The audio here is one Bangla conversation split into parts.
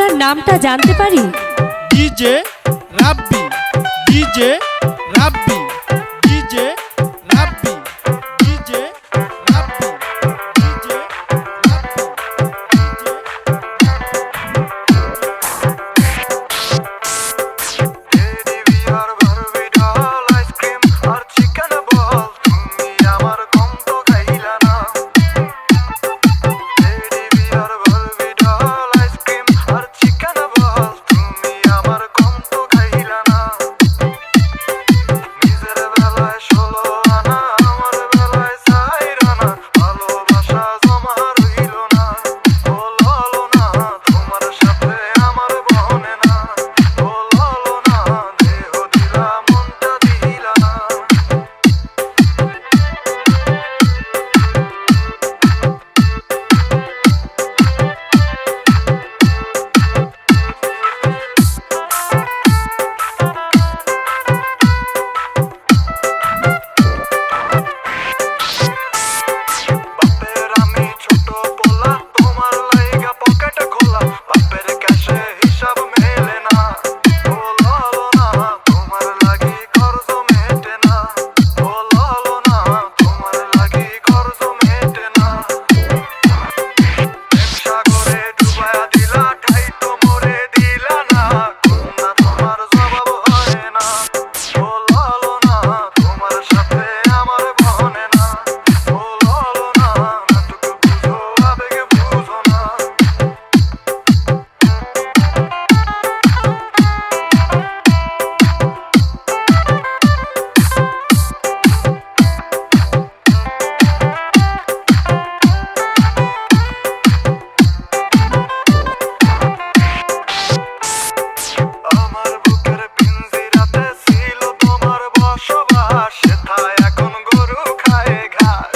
আপনার নামটা জানতে পারি? ডিজে রাব্বি, ডিজে রাব্বি, ডিজে রাব্বি, ডিজে রাব্বি, ডিজে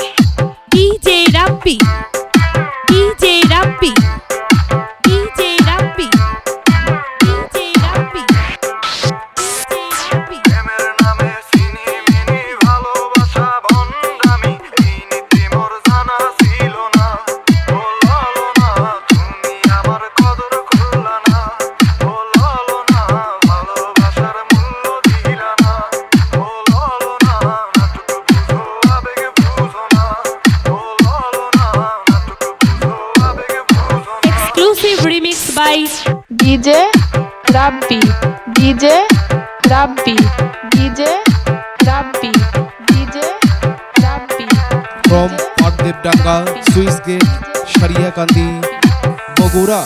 রাব্বি, ডিজে রাব্বি, ডিজে রাব্বি, ডিজে রাব্বি, ডিজে রাব্বি। প্রেমের নামে সিনিমিনি ভালোবাসা ভণ্ডামি, এই নীতি মোর জানা ছিল না। বলো না তুমি আমার কদর করলা না, বলো না ভালোবাসার মূল্য দিলা না, বলো না নাটক বুঝো আবেগ বুঝো না, বলো না নাটক বুঝো আবেগ বুঝো না। Exclusive remix by DJ Rabbi, DJ Rabbi, DJ Rabbi, DJ Rabbi. from Paddev Danga, Swiss Gate, Sharia Kandi, Bogura.